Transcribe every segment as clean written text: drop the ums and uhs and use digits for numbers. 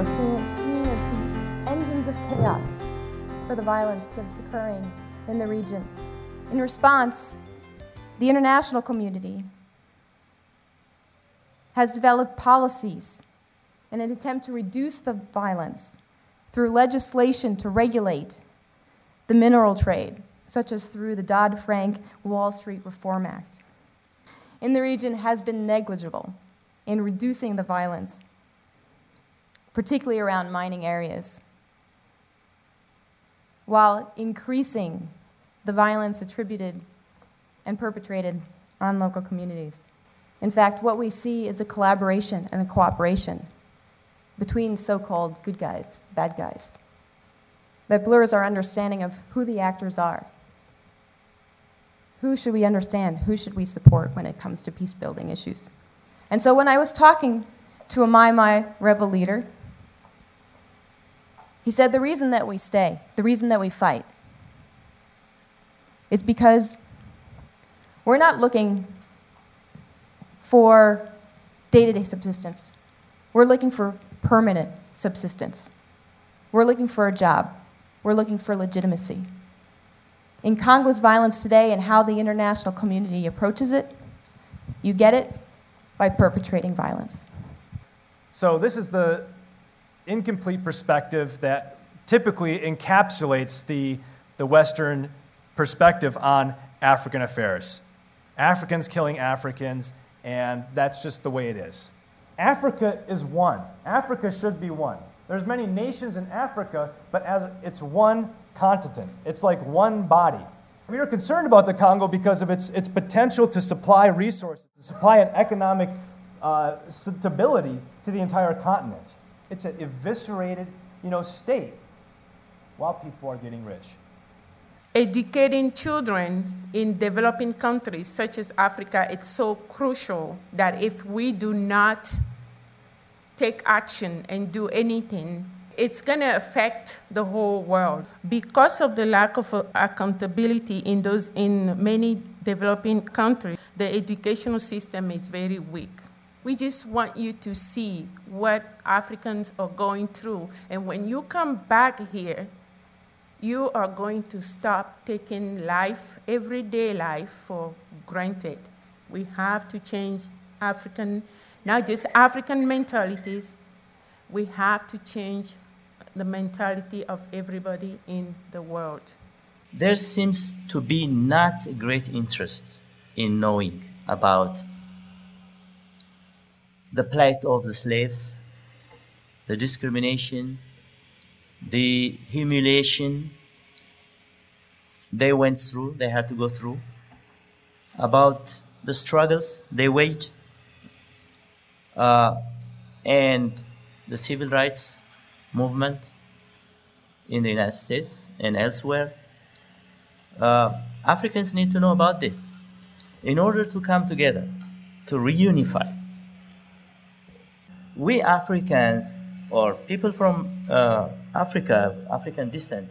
are seen as the engines of chaos for the violence that is occurring in the region. In response, the international community has developed policies in an attempt to reduce the violence through legislation to regulate the mineral trade, such as through the Dodd-Frank Wall Street Reform Act. In the region has been negligible in reducing the violence, particularly around mining areas, while increasing the violence attributed and perpetrated on local communities. In fact, what we see is a collaboration and a cooperation between so-called good guys, bad guys, that blurs our understanding of who the actors are. Who should we understand? Who should we support when it comes to peace-building issues? And so when I was talking to a Mai rebel leader, he said the reason that we stay, the reason that we fight, is because we're not looking for day-to-day subsistence. We're looking for permanent subsistence. We're looking for a job. We're looking for legitimacy. In Congo's violence today and how the international community approaches it, you get it by perpetrating violence. So this is the incomplete perspective that typically encapsulates the Western perspective on African affairs. Africans killing Africans, and that's just the way it is. Africa is one. Africa should be one. There's many nations in Africa, but as it's one continent. It's like one body. We are concerned about the Congo because of its potential to supply resources, to supply an economic stability to the entire continent. It's an eviscerated, state while people are getting rich. Educating children in developing countries such as Africa, it's so crucial that if we do not take action and do anything, it's going to affect the whole world. Because of the lack of accountability in many developing countries, the educational system is very weak. We just want you to see what Africans are going through. And when you come back here, you are going to stop taking life, everyday life, for granted. We have to change not just African mentalities, we have to change the mentality of everybody in the world. There seems to be not a great interest in knowing about the plight of the slaves, the discrimination, the humiliation they went through, they had to go through, about the struggles they waged, and the civil rights movement in the United States and elsewhere. Africans need to know about this in order to come together, to reunify. We Africans, or people from Africa, African descent,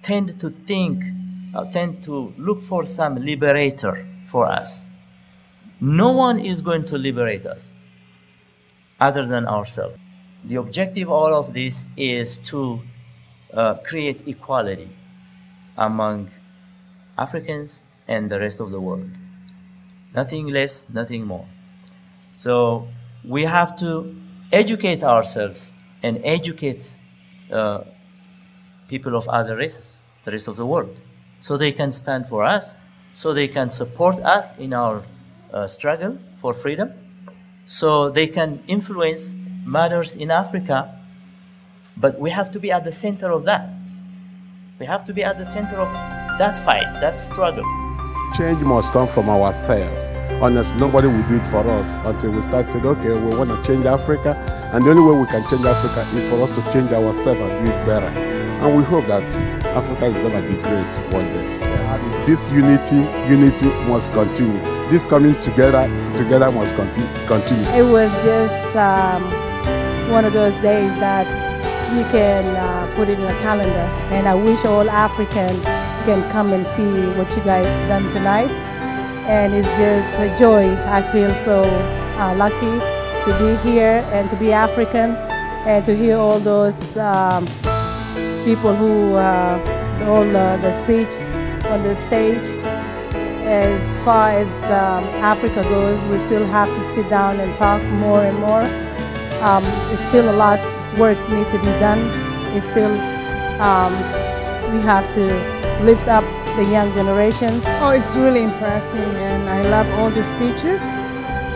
tend to look for some liberator for us. No one is going to liberate us other than ourselves. The objective of all of this is to create equality among Africans and the rest of the world. Nothing less, nothing more. So we have to educate ourselves and educate people of other races, the rest of the world, so they can stand for us, so they can support us in our struggle for freedom, so they can influence matters in Africa. But we have to be at the center of that. We have to be at the center of that fight, that struggle. Change must come from ourselves. Honestly, nobody will do it for us until we start saying, okay, we want to change Africa, and the only way we can change Africa is for us to change ourselves and do it better. And we hope that Africa is going to be great one day. This unity must continue. This coming together must continue. It was just one of those days that you can put it in a calendar, and I wish all Africans can come and see what you guys done tonight. And it's just a joy. I feel so lucky to be here and to be African, and to hear all those people who, all the speech on the stage. As far as Africa goes, we still have to sit down and talk more and more. There's still a lot of work needs to be done. It's still, we have to lift up the young generations. Oh, it's really impressive, and I love all the speeches.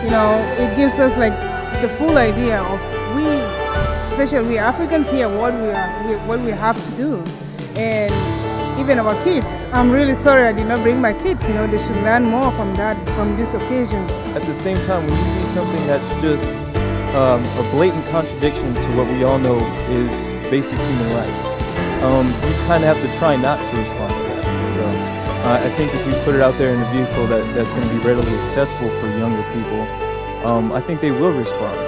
You know, it gives us like the full idea of especially we Africans here, what we have to do, and even our kids. I'm really sorry I did not bring my kids. You know, they should learn more from this occasion. At the same time, when you see something that's just a blatant contradiction to what we all know is basic human rights, you kind of have to try not to respond to that. So I think if we put it out there in a vehicle that's going to be readily accessible for younger people, I think they will respond.